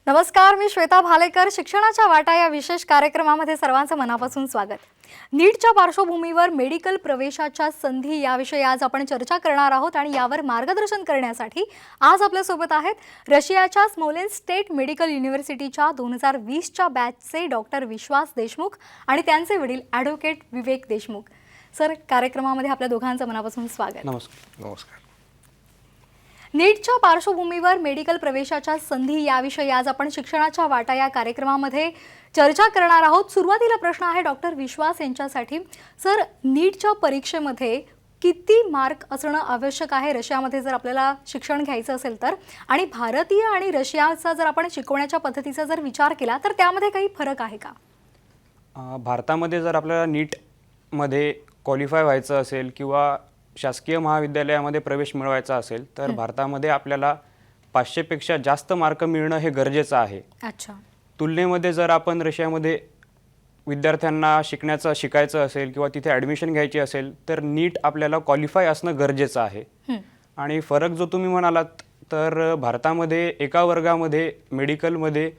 नमस्कार, मी श्वेता भालेकर. शिक्षणाच्या वाटा या विशेष कार्यक्रमामध्ये सर्वांचं मनापासून स्वागत. नीटच्या पार्श्वभूमीवर मेडिकल प्रवेशाच्या संधी याविषयी आज आपण चर्चा करणार आहोत आणि यावर मार्गदर्शन करण्यासाठी आज आपल्यासोबत आहेत रशियाच्या स्मोलेन्स्क स्टेट मेडिकल युनिव्हर्सिटीच्या 2020च्या बॅचचे डॉक्टर विश्वास देशमुख आणि त्यांचे वडील ॲडव्होकेट विवेक देशमुख. सर, कार्यक्रमामध्ये आपल्या दोघांचं मनापासून स्वागत. नमस्कार. नीटच्या पार्श्वभूमीवर मेडिकल प्रवेशाच्या संधी याविषयी आज आपण शिक्षणाच्या वाटा या कार्यक्रमामध्ये चर्चा करणार आहोत. सुरुवातीला प्रश्न आहे डॉक्टर विश्वास यांच्यासाठी. सर, नीटच्या परीक्षेमध्ये किती मार्क असणं आवश्यक आहे रशियामध्ये जर आपल्याला शिक्षण घ्यायचं असेल तर, आणि भारतीय आणि रशियाचा जर आपण शिकवण्याच्या पद्धतीचा जर विचार केला तर त्यामध्ये काही फरक आहे का? भारतामध्ये जर आपल्याला नीटमध्ये क्वालिफाय व्हायचं असेल किंवा शासकीय महाविद्यालयामध्ये प्रवेश मिळवायचा असेल तर भारतामध्ये आपल्याला 500 पेक्षा जास्त मार्क मिळणं हे गरजेचं आहे. अच्छा. तुलनेमध्ये जर आपण रशियामध्ये विद्यार्थ्यांना शिकायचं असेल किंवा तिथे ॲडमिशन घ्यायची असेल तर नीट आपल्याला क्वालिफाय असणं गरजेचं आहे. आणि फरक जो तुम्ही म्हणालात तर भारतामध्ये एका वर्गामध्ये मेडिकलमध्ये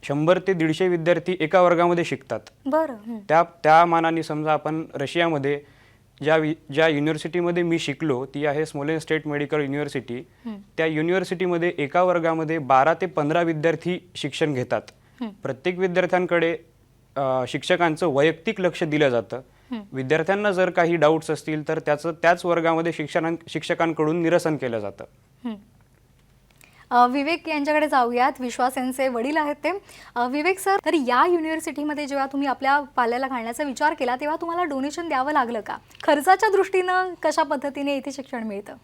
100 ते 150 विद्यार्थी एका वर्गामध्ये शिकतात. बरं. त्या मानाने समजा आपण रशियामध्ये ज्या युनिव्हर्सिटीमध्ये मी शिकलो ती आहे स्मोलेन्स्क स्टेट मेडिकल युनिव्हर्सिटी. त्या युनिव्हर्सिटीमध्ये एका वर्गामध्ये 12 ते 15 विद्यार्थी शिक्षण घेतात. प्रत्येक विद्यार्थ्यांकडे शिक्षकांचं वैयक्तिक लक्ष दिलं जातं. विद्यार्थ्यांना जर काही डाऊट्स असतील तर त्याच वर्गामध्ये शिक्षकांकडून निरसन केलं जातं. विवेक यांच्याकडे जाऊयात. विश्वास यांचे वडील आहेत ते. विवेक सर, तर या युनिव्हर्सिटीमध्ये जेव्हा तुम्ही आपल्या पाल्याला घालण्याचा विचार केला तेव्हा तुम्हाला डोनेशन द्यावं लागलं का? खर्चाच्या दृष्टीनं कशा पद्धतीने इथे शिक्षण मिळतं?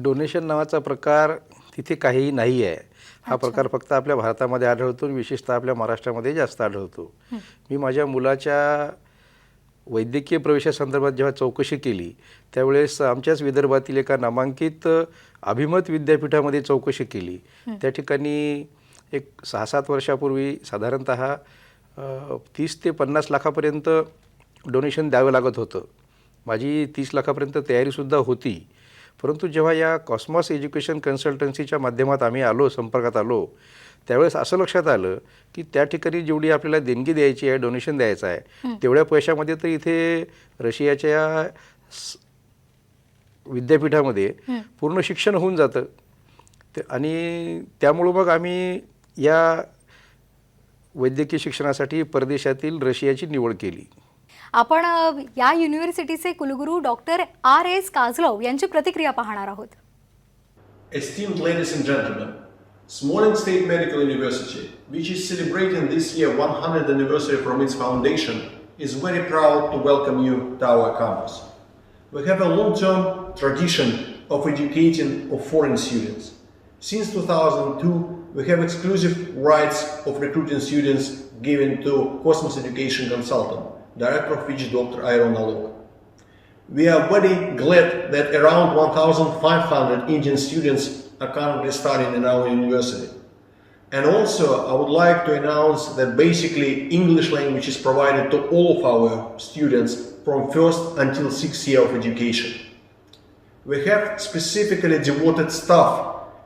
डोनेशन नावाचा प्रकार तिथे काहीही नाही आहे. हा प्रकार फक्त आपल्या भारतामध्ये आढळतो, विशेषतः आपल्या महाराष्ट्रामध्ये जास्त आढळतो. मी माझ्या मुलाच्या वैद्यकीय प्रवेशासंदर्भात जेव्हा चौकशी केली त्यावेळेस आमच्याच विदर्भातील एका नामांकित अभिमत विद्यापीठामध्ये चौकशी केली. त्या ठिकाणी एक 6-7 वर्षापूर्वी साधारणतः 30 ते 50 लाखापर्यंत डोनेशन द्यावं लागत होतं. माझी 30 लाखापर्यंत तयारीसुद्धा होती. परंतु जेव्हा या कॉस्मॉस एज्युकेशन कन्सल्टन्सीच्या माध्यमात आम्ही संपर्कात आलो त्यावेळेस असं लक्षात आलं की त्या ठिकाणी जेवढी आपल्याला देणगी द्यायची आहे, डोनेशन द्यायचं आहे, तेवढ्या पैशामध्ये तर इथे रशियाच्या विद्यापीठामध्ये पूर्ण शिक्षण होऊन जातं. आणि त्यामुळं मग आम्ही या वैद्यकीय शिक्षणासाठी परदेशातील रशियाची निवड केली. आपण या युनिव्हर्सिटीचे कुलगुरू डॉक्टर R.S. काझलोव यांची प्रतिक्रिया पाहणार आहोत. Esteemed ladies and gentlemen, Smolensk State Medical University, which is celebrating this year 100th anniversary from its foundation, is very proud to welcome you to our campus. We have a long-term tradition of educating of foreign students. Since 2002, we have exclusive rights of recruiting students given to Cosmos Education Consultant, director of which Dr. Iron Nalog. We are very glad that around 1,500 Indian students are currently studying in our university. And also, I would like to announce that basically English language is provided to all of our students from first until 6th year of education. We have specifically devoted staff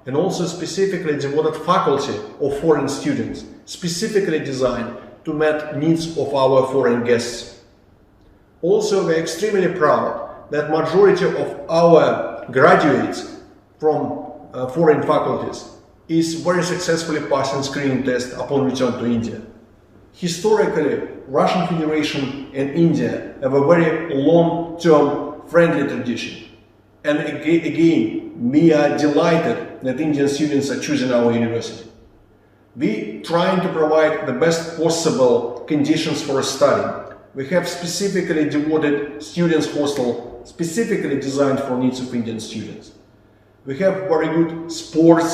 and also specifically devoted faculty of foreign students, specifically designed to meet needs of our foreign guests. Also, we are extremely proud that majority of our graduates from foreign faculties is very successfully passing screening test upon return to India. Historically, Russian Federation and India have a very long-term friendly tradition. And again, we are delighted that Indian students are choosing our university. We trying to provide the best possible conditions for study. We have specifically devoted students hostel specifically designed for needs of Indian students. We have very good sports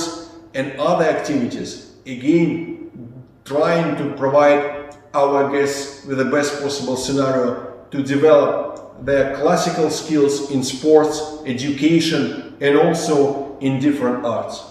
and other activities, again trying to provide our guests with the best possible scenario to develop their classical skills in sports, education, and also in different arts.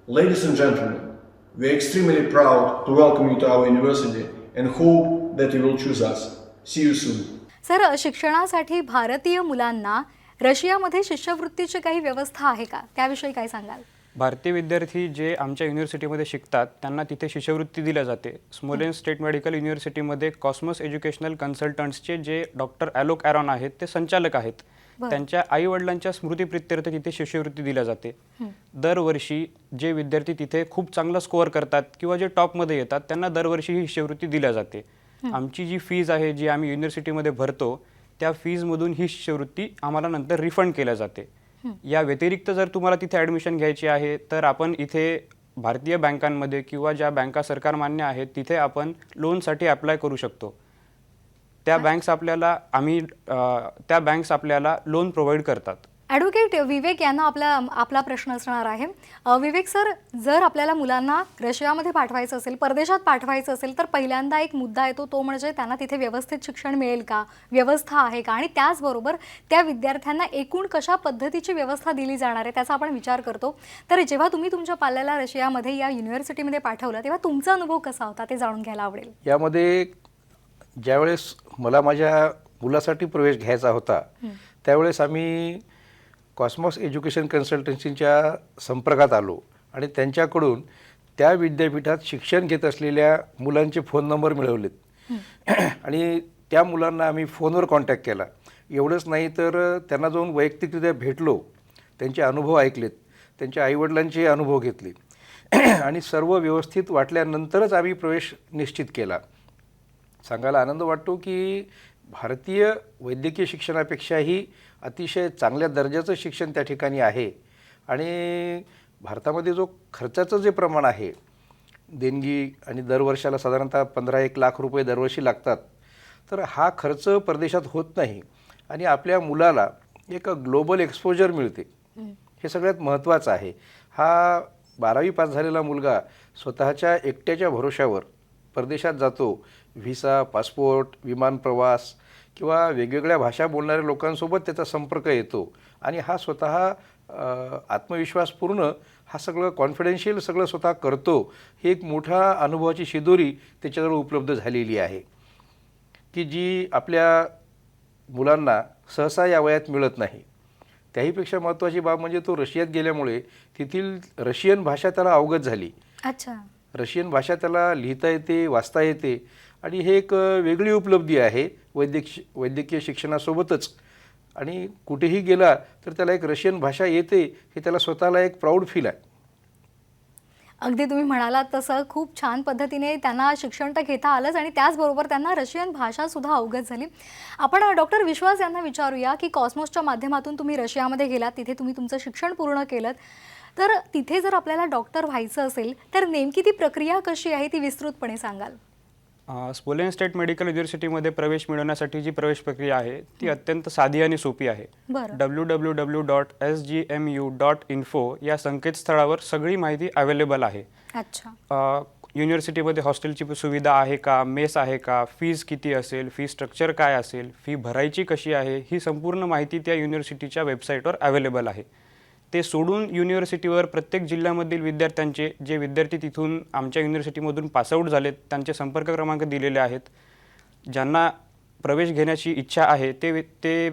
Ladies and gentlemen, we are extremely proud to welcome you to our university and hope that you will choose us. See you soon. Sir, शिक्षणासाठी भारतीय मुलांना रशियामध्ये शिष्यवृत्तीची काही व्यवस्था आहे का? त्याविषयी काय सांगाल? भारतीय विद्यार्थी जे आमच्या युनिव्हर्सिटीमध्ये शिकतात त्यांना तिथे शिष्यवृत्ती दिल्या जाते. स्मोलेन्स्क स्टेट मेडिकल युनिव्हर्सिटीमध्ये कॉस्मॉस एज्युकेशनल कन्सल्टंट्सचे जे डॉक्टर ॲलोक ॲरॉन आहेत ते संचालक आहेत. त्यांच्या आईवडिलांच्या स्मृतीप्रित्यर्थ तिथे शिष्यवृत्ती दिल्या जाते. दरवर्षी जे विद्यार्थी तिथे खूप चांगला स्कोअर करतात किंवा जे टॉपमध्ये येतात त्यांना दरवर्षी ही शिष्यवृत्ती दिल्या जाते. आमची जी फीज आहे जी आम्ही युनिव्हर्सिटीमध्ये भरतो त्या फीजमधून ही शिष्यवृत्ती आम्हाला नंतर रिफंड केल्या जाते. या व्यतिरिक्त जर तुम्हाला तिथे ॲडमिशन घ्यायची आहे तर आपण इथे भारतीय बँकांमध्ये किंवा ज्या बँका सरकारमान्य आहेत तिथे आपण लोनसाठी अप्लाय करू शकतो. त्या बँक्स आपल्याला लोन प्रोव्हाइड करतात. ॲडव्होकेट विवेक यांना आपला प्रश्न असणार आहे. विवेक सर, जर आपल्याला मुलांना रशियामध्ये पाठवायचं असेल, परदेशात पाठवायचं असेल, तर पहिल्यांदा एक मुद्दा येतो तो म्हणजे त्यांना तिथे व्यवस्थित शिक्षण मिळेल का, व्यवस्था आहे का, आणि त्याचबरोबर त्या विद्यार्थ्यांना एकूण कशा पद्धतीची व्यवस्था दिली जाणार आहे त्याचा आपण विचार करतो. तर जेव्हा तुम्ही तुमच्या पाल्याला रशियामध्ये या युनिव्हर्सिटीमध्ये पाठवलं तेव्हा तुमचा अनुभव कसा होता ते जाणून घ्यायला आवडेल. यामध्ये ज्यावेळेस मला माझ्या मुलासाठी प्रवेश घ्यायचा होता त्यावेळेस आम्ही कॉस्मॉस एज्युकेशन कन्सल्टन्सीच्या संपर्कात आलो आणि त्यांच्याकडून त्या विद्यापीठात शिक्षण घेत असलेल्या मुलांचे फोन नंबर मिळवलेत आणि त्या मुलांना आम्ही फोनवर कॉन्टॅक्ट केला. एवढंच नाही तर त्यांना जाऊन वैयक्तिकरित्या भेटलो, त्यांचे अनुभव ऐकलेत, त्यांच्या आईवडिलांचे अनुभव घेतले आणि सर्व व्यवस्थित वाटल्यानंतरच आम्ही प्रवेश निश्चित केला. सांगायला आनंद वाटतो की भारतीय वैद्यकीय शिक्षणापेक्षाही अतिशय चांगल्या दर्जाचं शिक्षण त्या ठिकाणी आहे आणि भारतामध्ये जो खर्चाचं जे प्रमाण आहे, देणगी आणि दरवर्षाला साधारणतः 15-1 लाख रुपये दरवर्षी लागतात, तर हा खर्च परदेशात होत नाही आणि आपल्या मुलाला एक ग्लोबल एक्सपोजर मिळते. हे सगळ्यात महत्त्वाचं आहे. हा 12वी पास झालेला मुलगा स्वतःच्या एकट्याच्या भरोशावर परदेशात जातो. व्हिसा, पासपोर्ट, विमान प्रवास किंवा वेगवेगळ्या भाषा बोलणाऱ्या लोकांसोबत त्याचा संपर्क येतो आणि हा स्वतः आत्मविश्वासपूर्ण हा सगळं कॉन्फिडेन्शियल सगळं स्वतः करतो. ही एक मोठा अनुभवाची शिदोरी त्याच्याजवळ उपलब्ध झालेली आहे की जी आपल्या मुलांना सहसा या वयात मिळत नाही. त्याहीपेक्षा महत्त्वाची बाब म्हणजे तो रशियात गेल्यामुळे तेथील रशियन भाषा त्याला अवगत झाली. अच्छा. रशियन भाषा त्याला लिहिता येते, वाचता येते आणि हे एक वेगळी उपलब्धी आहे वैद्यकीय शिक्षणासोबतच. आणि कुठेही गेला तर त्याला एक रशियन भाषा येते हे त्याला स्वतःला एक प्राऊड फील आहे. अगदी तुम्ही म्हणालात तसं खूप छान पद्धतीने त्यांना शिक्षण तर घेता आलंच आणि त्याचबरोबर त्यांना रशियन भाषासुद्धा अवगत झाली. आपण डॉक्टर विश्वास यांना विचारूया की कॉस्मॉसच्या माध्यमातून तुम्ही रशियामध्ये गेलात, तिथे तुम्ही तुमचं शिक्षण पूर्ण केलं, तर तिथे जर आपल्याला डॉक्टर व्हायचं असेल तर नेमकी ती प्रक्रिया कशी आहे ती विस्तृतपणे सांगाल. स्मोलेन्स्क स्टेट मेडिकल युनिव्हर्सिटीमध्ये प्रवेश मिळवण्यासाठी जी प्रवेश प्रक्रिया आहे ती अत्यंत साधी आणि सोपी आहे. www.sgmu.info या संकेतस्थळावर सगळी माहिती अवेलेबल आहे. अच्छा. युनिव्हर्सिटीमध्ये हॉस्टेलची सुविधा आहे का, मेस आहे का, फीज किती असेल, फी स्ट्रक्चर काय असेल, फी भरायची कशी आहे, ही संपूर्ण माहिती त्या युनिव्हर्सिटीच्या वेबसाईटवर अवेलेबल आहे. ते सोडून युनिव्हर्सिटीवर प्रत्येक जिल्ह्यामधील विद्यार्थ्यांचे जे विद्यार्थी तिथून आमच्या युनिव्हर्सिटीमधून पासआउट झालेत त्यांचे संपर्क क्रमांक दिलेले आहेत. ज्यांना प्रवेश घेण्याची इच्छा आहे ते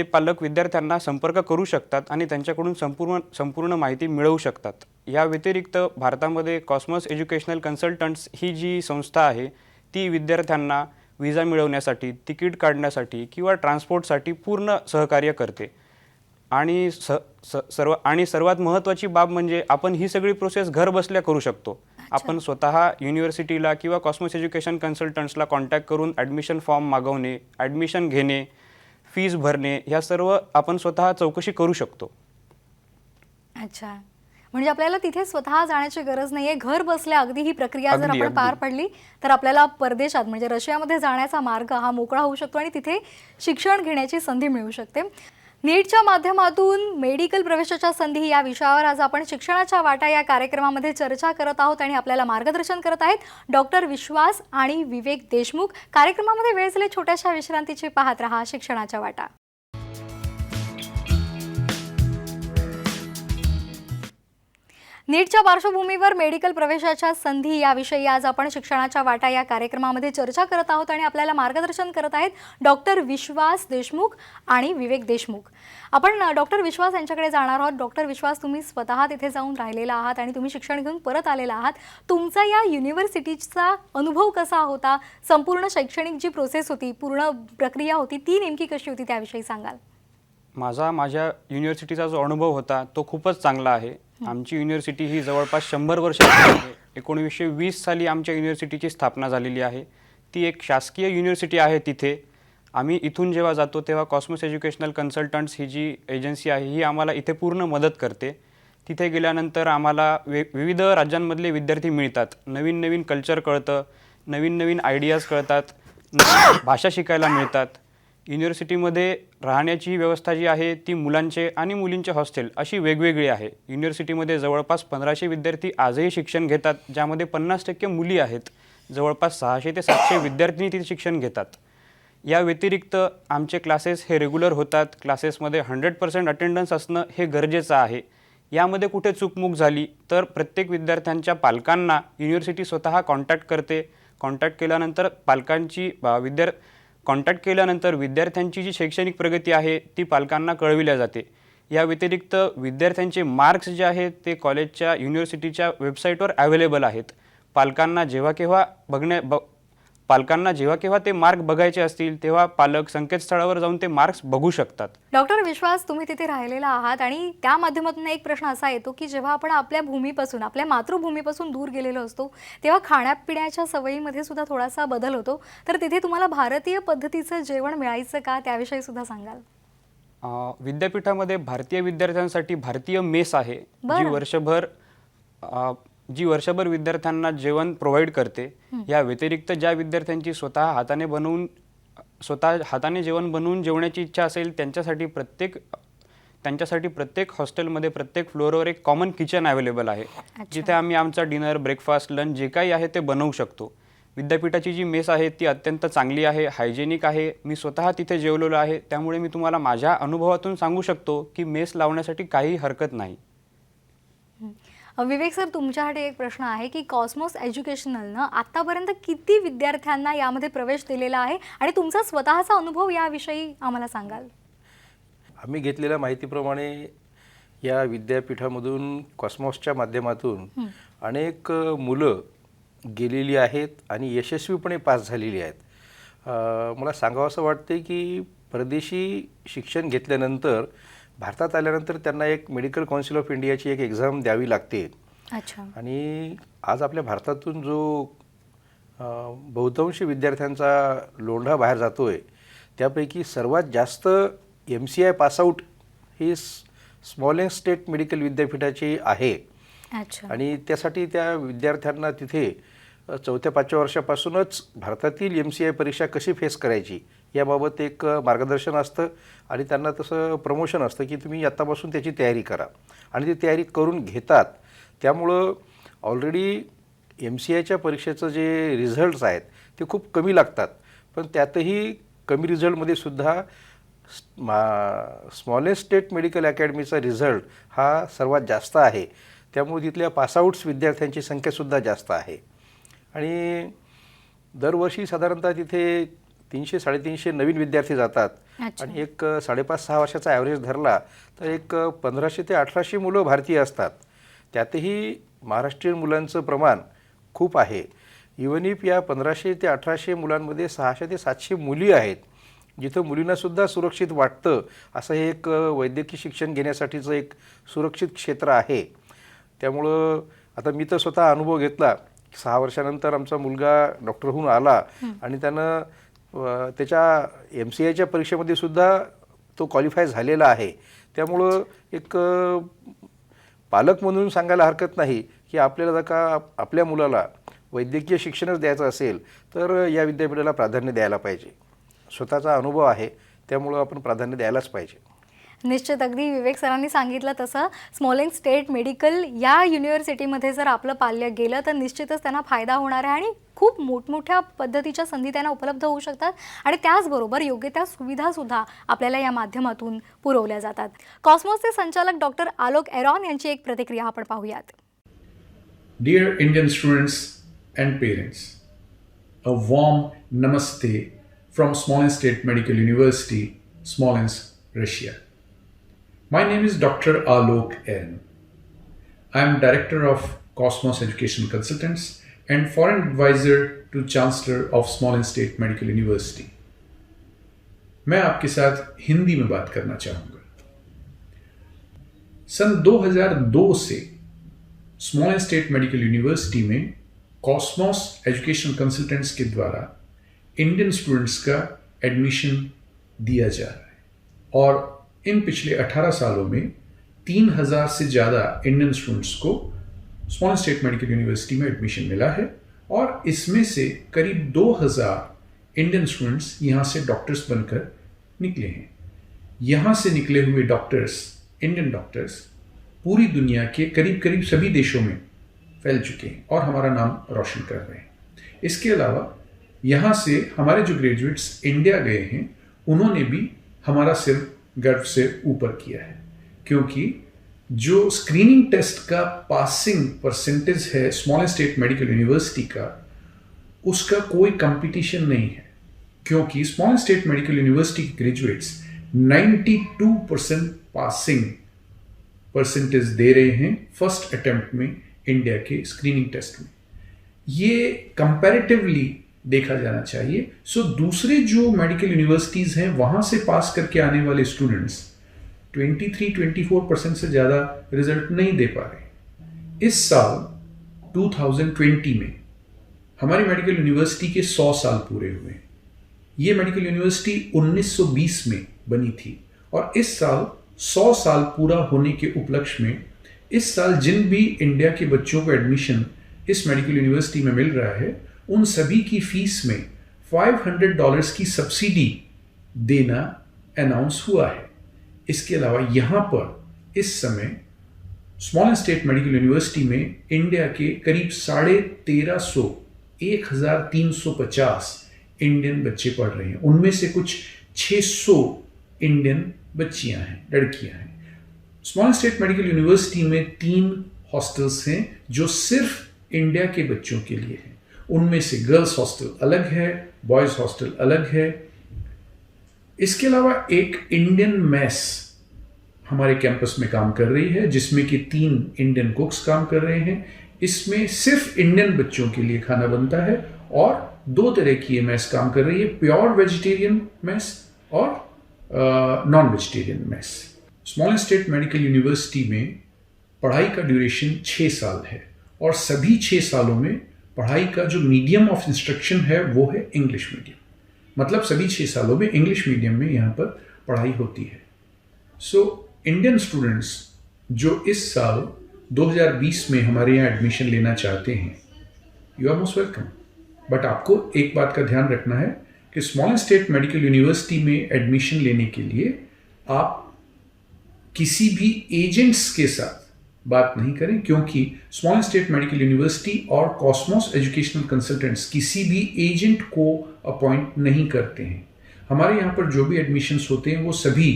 पालक विद्यार्थ्यांना संपर्क करू शकतात आणि त्यांच्याकडून संपूर्ण माहिती मिळवू शकतात. या व्यतिरिक्त भारतामध्ये कॉस्मॉस एज्युकेशनल कन्सल्टंट्स ही जी संस्था आहे ती विद्यार्थ्यांना विजा मिळवण्यासाठी, तिकीट काढण्यासाठी किंवा ट्रान्सपोर्टसाठी पूर्ण सहकार्य करते. आणि सर्वात महत्त्वाची बाब म्हणजे आपण ही सगळी प्रोसेस घर बसल्या करू शकतो. आपण स्वतः युनिव्हर्सिटीला किंवा कॉस्मॉस एज्युकेशन कन्सल्टंट्सला कॉन्टॅक्ट करून ॲडमिशन फॉर्म मागवणे, ॲडमिशन घेणे, फीज भरणे ह्या सर्व आपण स्वतः चौकशी करू शकतो. अच्छा. म्हणजे आपल्याला तिथे स्वतः जाण्याची गरज नाही आहे, घर बसल्या अगदी ही प्रक्रिया जर आपण पार पडली तर आपल्याला परदेशात म्हणजे रशियामध्ये जाण्याचा मार्ग हा मोकळा होऊ शकतो आणि तिथे शिक्षण घेण्याची संधी मिळू शकते. नीटच्या माध्यमातून मेडिकल प्रवेशाच्या संधी या विषयावर आज आपण शिक्षणाच्या वाटा या कार्यक्रमामध्ये चर्चा करत आहोत आणि आपल्याला मार्गदर्शन करत आहेत डॉक्टर विश्वास आणि विवेक देशमुख. कार्यक्रमामध्ये वेळ झाली छोट्याशा विश्रांतीची. पाहत रहा शिक्षणाच्या वाटा. नीटच्या पार्श्वभूमीवर मेडिकल प्रवेशाच्या संधी याविषयी आज आपण शिक्षणाच्या वाटा या कार्यक्रमामध्ये चर्चा करत आहोत आणि आपल्याला मार्गदर्शन करत आहेत डॉक्टर विश्वास देशमुख आणि विवेक देशमुख. आपण डॉक्टर विश्वास यांच्याकडे जाणार आहोत. डॉक्टर विश्वास, तुम्ही स्वतः तिथे जाऊन राहिलेला आहात आणि तुम्ही शिक्षण घेऊन परत आलेला आहात. तुमचा या युनिव्हर्सिटीचा अनुभव कसा होता? संपूर्ण शैक्षणिक जी प्रोसेस होती, पूर्ण प्रक्रिया होती, ती नेमकी कशी होती त्याविषयी सांगाल? माझ्या युनिव्हर्सिटीचा जो अनुभव होता तो खूपच चांगला आहे. आमची युनिव्हर्सिटी ही जवळपास 100 वर्षांची आहे. 1920 साली आमच्या युनिव्हर्सिटीची स्थापना झालेली आहे. ती एक शासकीय युनिव्हर्सिटी आहे. तिथे आम्ही इथून जेव्हा जातो तेव्हा कॉस्मोस एज्युकेशनल कन्सल्टंट्स ही जी एजन्सी आहे ही आम्हाला इथे पूर्ण मदत करते. तिथे गेल्यानंतर आम्हाला विविध राज्यांमधले विद्यार्थी मिळतात. नवीन नवीन कल्चर कळतं, नवीन नवीन आयडियाज कळतात, भाषा शिकायला मिळतात. युनिव्हर्सिटीमध्ये राहण्याची व्यवस्था जी आहे ती मुलांचे आणि मुलींचे हॉस्टेल अशी वेगवेगळी आहे. युनिव्हर्सिटीमध्ये जवळपास 1500 विद्यार्थी आजही शिक्षण घेतात, ज्यामध्ये 50% मुली आहेत. जवळपास 600 ते 700 विद्यार्थी तिथे शिक्षण घेतात. या व्यतिरिक्त आमचे क्लासेस हे रेग्युलर होतात. क्लासेसमध्ये 100% अटेंडन्स असणं हे गरजेचं आहे. यामध्ये कुठे चूकमूक झाली तर प्रत्येक विद्यार्थ्यांच्या पालकांना युनिव्हर्सिटी स्वतः कॉन्टॅक्ट करते. कॉन्टॅक्ट केल्यानंतर विद्यार्थ्यांची जी शैक्षणिक प्रगती आहे ती पालकांना कळविल्या जाते. या व्यतिरिक्त विद्यार्थ्यांचे मार्क्स जे आहेत ते कॉलेजच्या युनिव्हर्सिटीच्या वेबसाईटवर अवेलेबल आहेत. पालकांना जेव्हा केव्हा ते मार्क बघायचे असतील तेव्हा पालक संकेतस्थळावर जाऊन ते मार्क्स बघू शकतात. डॉक्टर विश्वास, तुम्ही तिथे राहिलेला आहात आणि त्या माध्यमातून एक प्रश्न असा येतो की जेव्हा आपण आपल्या भूमीपासून, आपल्या मातृभूमीपासून दूर गेलेलो असतो तेव्हा खाण्यापिण्याच्या सवयीमध्ये सुद्धा थोडासा बदल होतो. तर तिथे तुम्हाला भारतीय पद्धतीचं जेवण मिळायचं का, त्याविषयी सुद्धा सांगाल? विद्यापीठामध्ये भारतीय विद्यार्थ्यांसाठी भारतीय मेस आहे, जी वर्षभर विद्यार्थ्यांना जेवण प्रोव्हाइड करते. या व्यतिरिक्त ज्या विद्यार्थ्यांची स्वतः हाताने जेवण बनवून जेवण्याची इच्छा असेल त्यांच्यासाठी प्रत्येक हॉस्टेलमध्ये प्रत्येक फ्लोअरवर एक कॉमन किचन अवेलेबल आहे, जिथे आम्ही आमचा डिनर, ब्रेकफास्ट, लंच जे काही आहे ते बनवू शकतो. विद्यापीठाची जी मेस आहे ती अत्यंत चांगली आहे, हायजेनिक आहे. मी स्वतः तिथे जेवलेलो आहे, त्यामुळे मी तुम्हाला माझ्या अनुभवातून सांगू शकतो की मेस लावण्यासाठी काही हरकत नाही. विवेक सर, तुमच्यासाठी एक प्रश्न आहे की कॉस्मोस एज्युकेशनलनं आतापर्यंत किती विद्यार्थ्यांना यामध्ये प्रवेश दिलेला आहे आणि तुमचा स्वतःचा अनुभव याविषयी आम्हाला सांगाल? आम्ही घेतलेल्या माहितीप्रमाणे या विद्यापीठामधून कॉस्मॉसच्या माध्यमातून अनेक मुलं गेलेली आहेत आणि यशस्वीपणे पास झालेली आहेत. मला सांगावं असं वाटते की परदेशी शिक्षण घेतल्यानंतर भारतात आल्यानंतर त्यांना एक मेडिकल काउन्सिल ऑफ इंडियाची एक एक्झाम द्यावी लागते. अच्छा. आणि आज आपल्या भारतातून जो बहुतांश विद्यार्थ्यांचा लोंढा बाहेर जातो आहे त्यापैकी सर्वात जास्त MCI पासआउट ही स्मॉलेस्ट स्टेट मेडिकल विद्यापीठाची आहे. अच्छा. आणि त्यासाठी त्या विद्यार्थ्यांना तिथे 4-5 वर्षापासूनच भारतातील MCI परीक्षा कशी फेस करायची याबाबत एक मार्गदर्शन असतं आणि त्यांना तसं प्रमोशन असतं की तुम्ही आत्तापासून त्याची तयारी करा आणि ती तयारी करून घेतात. त्यामुळं ऑलरेडी MCIच्या परीक्षेचं जे रिझल्ट्स आहेत ते खूप कमी लागतात, पण त्यातही कमी रिझल्टमध्ये सुद्धा स्मॉलेस्ट स्टेट मेडिकल अकॅडमीचा रिझल्ट हा सर्वात जास्त आहे. त्यामुळे तिथल्या पासआउट्स विद्यार्थ्यांची संख्यासुद्धा जास्त आहे. आणि दरवर्षी साधारणतः तिथे 300-350 नवीन विद्यार्थी जातात. आणि एक 5.5-6 वर्षाचा ॲव्हरेज धरला तर एक 1500 ते 1800 मुलं भारतीय असतात. त्यातही महाराष्ट्रीयन मुलांचं प्रमाण खूप आहे. इवन इफ या 1500 ते 1800 मुलांमध्ये 600 ते 700 मुली आहेत, जिथं मुलींनासुद्धा सुरक्षित वाटतं असं हे एक वैद्यकीय शिक्षण घेण्यासाठीचं एक सुरक्षित क्षेत्र आहे. त्यामुळं आता मी तर स्वतः अनुभव घेतला. 6 वर्षानंतर आमचा मुलगा डॉक्टर होऊन आला आणि त्यानं त्याच्या MCIच्या परीक्षेमध्ये सुद्धा तो क्वालिफाय झालेला आहे. त्यामुळं एक पालक म्हणून सांगायला हरकत नाही की आपल्याला जर का आपल्या मुलाला वैद्यकीय शिक्षणच द्यायचं असेल तर या विद्यापीठाला प्राधान्य द्यायला पाहिजे. स्वतःचा अनुभव आहे त्यामुळं आपण प्राधान्य द्यायलाच पाहिजे. निश्चित, अगदी विवेक सरांनी सांगितलं तसं स्मॉलेस्ट स्टेट मेडिकल या युनिव्हर्सिटीमध्ये जर आपलं पाल्य गेलं तर निश्चितच त्यांना फायदा होणार आहे आणि खूप मोठमोठ्या पद्धतीच्या संधी त्यांना उपलब्ध होऊ शकतात आणि त्याचबरोबर योग्य त्या सुविधासुद्धा आपल्याला या माध्यमातून पुरवल्या जातात. कॉस्मोसचे संचालक डॉक्टर आलोक एरॉन यांची एक प्रतिक्रिया आपण पाहूयात. Dear Indian students and parents, a warm namaste from Smolensk State Medical University, Smolensk, Russia. My name is Dr. Alok Aaron. I am Director of Cosmos Education Consultants and Foreign Advisor to Chancellor of Smolensk State Medical University. मैं आपके साथ हिंदी में बात करना चाहूँगा। सन 2002 से स्मॉलेंस्क state medical university में Cosmos education consultants के द्वारा Indian students का एडमिशन दिया जा रहा है और इन पिछले 18 सालों में 3000 से ज़्यादा इंडियन स्टूडेंट्स को स्मॉलेंस्क स्टेट मेडिकल यूनिवर्सिटी में एडमिशन मिला है और इसमें से करीब 2000 इंडियन स्टूडेंट्स यहाँ से डॉक्टर्स बनकर निकले हैं। यहाँ से निकले हुए डॉक्टर्स, इंडियन डॉक्टर्स, पूरी दुनिया के करीब करीब सभी देशों में फैल चुके हैं और हमारा नाम रोशन कर रहे हैं। इसके अलावा यहाँ से हमारे जो ग्रेजुएट्स इंडिया गए हैं उन्होंने भी हमारा सिर गर्व से ऊपर किया है, क्योंकि जो स्क्रीनिंग टेस्ट का पासिंग परसेंटेज है स्मॉलेंस्क स्टेट मेडिकल यूनिवर्सिटी का, उसका कोई कंपटीशन नहीं है, क्योंकि स्मॉलेंस्क स्टेट मेडिकल यूनिवर्सिटी के ग्रेजुएट्स 92% पासिंग परसेंटेज दे रहे हैं फर्स्ट अटेम्प्ट में इंडिया के स्क्रीनिंग टेस्ट में। ये कंपैरेटिवली देखा जाना चाहिए। सो दूसरे जो मेडिकल यूनिवर्सिटीज़ हैं वहाँ से पास करके आने वाले स्टूडेंट्स 23-24% से ज़्यादा रिजल्ट नहीं दे पा रहे। इस साल 2020 में हमारी मेडिकल यूनिवर्सिटी के 100 साल पूरे हुए। ये मेडिकल यूनिवर्सिटी 1920 में बनी थी और इस साल 100 साल पूरा होने के उपलक्ष्य में इस साल जिन भी इंडिया के बच्चों को एडमिशन इस मेडिकल यूनिवर्सिटी में मिल रहा है उन सभी की फीस में $500 की सब्सिडी देना अनाउंस हुआ है। इसके अलावा यहाँ पर इस समय स्मॉलेंस्क स्टेट मेडिकल यूनिवर्सिटी में इंडिया के करीब 1350 इंडियन बच्चे पढ़ रहे हैं। उनमें से कुछ 600 इंडियन बच्चियां हैं, लड़कियां हैं। स्मॉलेंस्क स्टेट मेडिकल यूनिवर्सिटी में 3 हॉस्टल्स हैं जो सिर्फ इंडिया के बच्चों के लिए हैं। उनमें से गर्ल्स हॉस्टल अलग है, बॉयज हॉस्टल अलग है। इसके अलावा एक इंडियन मेस हमारे कैंपस में काम कर रही है जिसमें कि 3 इंडियन कुक्स काम कर रहे हैं। इसमें सिर्फ इंडियन बच्चों के लिए खाना बनता है और 2 तरह की ये मेस काम कर रही है, प्योर वेजिटेरियन मेस और non vegetarian mess. Smolensk state medical university में पढ़ाई का ड्यूरेशन 6 साल है और सभी 6 सालों में पढ़ाई का जो मीडियम ऑफ इंस्ट्रक्शन है वो है इंग्लिश मीडियम। मतलब सभी 6 सालों में इंग्लिश मीडियम में यहाँ पर पढ़ाई होती है। सो इंडियन स्टूडेंट्स जो इस साल 2020 में हमारे यहाँ एडमिशन लेना चाहते हैं, you are most welcome. But आपको एक बात का ध्यान रखना है कि स्मॉलेंस्क स्टेट मेडिकल यूनिवर्सिटी में एडमिशन लेने के लिए आप किसी भी एजेंट्स के साथ बात नहीं करें, क्योंकि स्मॉलेंस्क स्टेट मेडिकल यूनिवर्सिटी और कॉस्मोस एजुकेशनल कंसल्टेंट्स किसी भी एजेंट को अपॉइंट नहीं करते हैं। हमारे यहाँ पर जो भी एडमिशन्स होते हैं वो सभी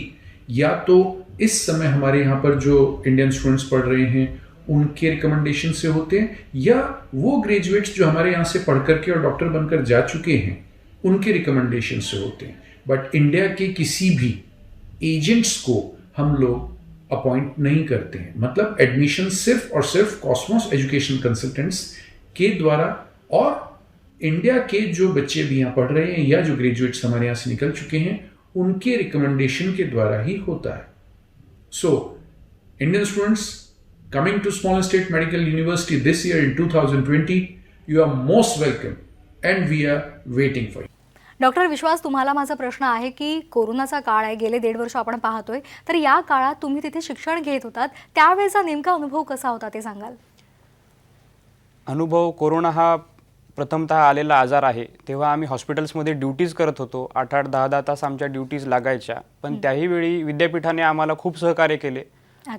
या तो इस समय हमारे यहाँ पर जो इंडियन स्टूडेंट्स पढ़ रहे हैं उनके रिकमेंडेशन से होते हैं, या वो ग्रेजुएट्स जो हमारे यहाँ से पढ़ करके और डॉक्टर बनकर जा चुके हैं उनके रिकमेंडेशन से होते हैं। बट इंडिया के किसी भी एजेंट्स को हम लोग अपॉइंट नहीं करते हैं। मतलब एडमिशन सिर्फ और सिर्फ कॉस्मोस एजुकेशन कंसल्टेंट्स के द्वारा और इंडिया के जो बच्चे भी यहाँ पढ़ रहे हैं या जो ग्रेजुएट्स हमारे यहाँ से निकल चुके हैं उनके रिकमेंडेशन के द्वारा ही होता है। So Indian students coming to Smolensk State Medical University this year in 2020, you are most welcome and we are waiting for you. Doctor Vishwas, तुम्हाला माझा प्रश्न आहे की कोरोनाचा काळ आहे, गेले 1.5 वर्ष आपण पाहतोय, तर या काळात तुम्ही तिथे शिक्षण घेत होतात, त्यावेळेचा नेमका अनुभव कसा होता ते सांगाल? अनुभव, कोरोना हा प्रथमतः आलेला आजार आहे तेव्हा आम्ही हॉस्पिटल्समध्ये ड्युटीज करत होतो। 8-8, 10-10 तास आमच्या ड्युटीज लागायच्या, पण त्याही वेळी विद्यापीठाने आम्हाला खूप सहकार्य केले।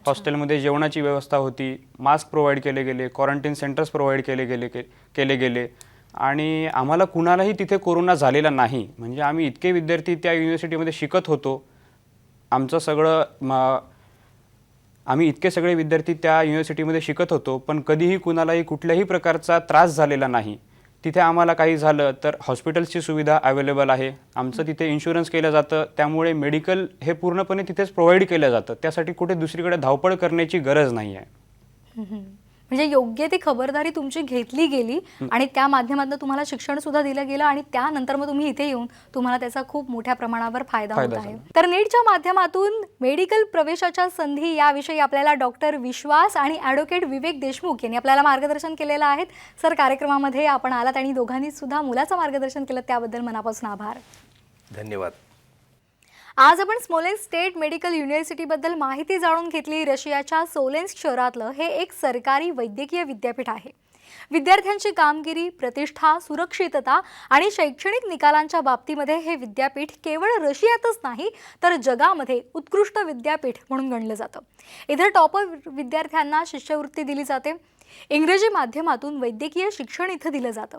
हॉस्टेलमध्ये जेवणाची व्यवस्था होती, मास्क प्रोव्हाइड केले गेले, क्वारंटाईन सेंटर्स प्रोव्हाइड केले गेले आणि आम्हाला कुणालाही तिथे कोरोना झालेला नाही। म्हणजे आम्ही इतके विद्यार्थी त्या युनिव्हर्सिटीमध्ये शिकत होतो, आमचं सगळं आम्ही इतके सगळे विद्यार्थी त्या युनिव्हर्सिटीमध्ये शिकत होतो, पण कधीही कुणालाही कुठल्याही प्रकारचा त्रास झालेला नाही. तिथे आम्हाला काही झालं तर हॉस्पिटल्सची सुविधा अवेलेबल आहे. आमचं तिथे इन्शुरन्स केलं जातं, त्यामुळे मेडिकल हे पूर्णपणे तिथेच प्रोव्हाइड केलं जातं. त्यासाठी कुठे दुसरीकडे धावपळ करण्याची गरज नाही आहे. म्हणजे योग्य ती खबरदारी तुमची घेतली गेली आणि त्या माध्यमातून तुम्हाला शिक्षण सुद्धा दिलं गेलं आणि त्यानंतर मग तुम्ही इथे येऊन तुम्हाला त्याचा खूप मोठ्या प्रमाणावर फायदा होत आहे. तर नीटच्या माध्यमातून मेडिकल प्रवेशाच्या संधी याविषयी आपल्याला डॉक्टर विश्वास आणि ॲडव्होकेट विवेक देशमुख यांनी आपल्याला मार्गदर्शन केलेलं आहे. सर, कार्यक्रमामध्ये आपण आलात आणि दोघांनी सुद्धा मुलाचं मार्गदर्शन केलं, त्याबद्दल मनापासून आभार. धन्यवाद. आज आपण स्मोलेन्स्क स्टेट मेडिकल युनिव्हर्सिटीबद्दल माहिती जाणून घेतली. रशियाच्या सोलेन्स्क शहरातलं हे एक सरकारी वैद्यकीय विद्यापीठ आहे. विद्यार्थ्यांची कामगिरी, प्रतिष्ठा, सुरक्षितता आणि शैक्षणिक निकालांच्या बाबतीमध्ये हे विद्यापीठ केवळ रशियातच नाही तर जगामध्ये उत्कृष्ट विद्यापीठ म्हणून गणलं जातं. इथे टॉपर विद्यार्थ्यांना शिष्यवृत्ती दिली जाते. इंग्रजी माध्यमातून वैद्यकीय शिक्षण इथं दिलं जातं.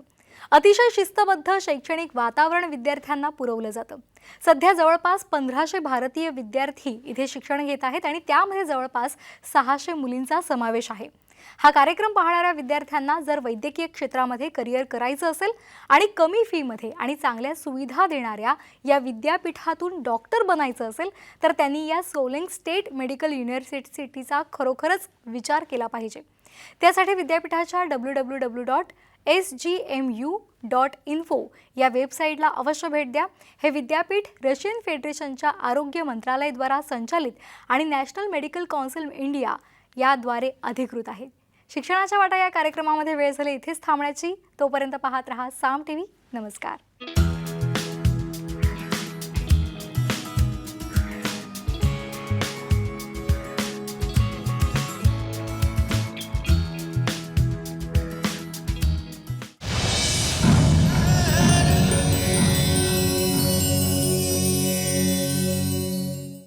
अतिशय शिस्तबद्ध शैक्षणिक वातावरण विद्यार्थ्यांना पुरवलं जातं. सध्या जवळपास 1500 भारतीय विद्यार्थी इथे शिक्षण घेत आहेत आणि त्यामध्ये जवळपास 600 मुलींचा समावेश आहे. हा कार्यक्रम पाहणाऱ्या विद्यार्थ्यांना जर वैद्यकीय क्षेत्रामध्ये करिअर करायचं असेल आणि कमी फीमध्ये आणि चांगल्या सुविधा देणाऱ्या या विद्यापीठातून डॉक्टर बनायचं असेल तर त्यांनी या सोलेन्स्क स्टेट मेडिकल युनिव्हर्सिटीचा खरोखरच विचार केला पाहिजे. त्यासाठी विद्यापीठाच्या www.sgmu.info या वेबसाईटला अवश्य भेट द्या. हे विद्यापीठ रशियन फेडरेशनच्या आरोग्य मंत्रालयाद्वारा संचालित आणि नॅशनल मेडिकल काउन्सिल इंडिया याद्वारे अधिकृत आहे. शिक्षणाच्या वाटा या कार्यक्रमामध्ये वेळ झाली इथेच थांबण्याची. तोपर्यंत पाहत रहा साम टीव्ही. नमस्कार.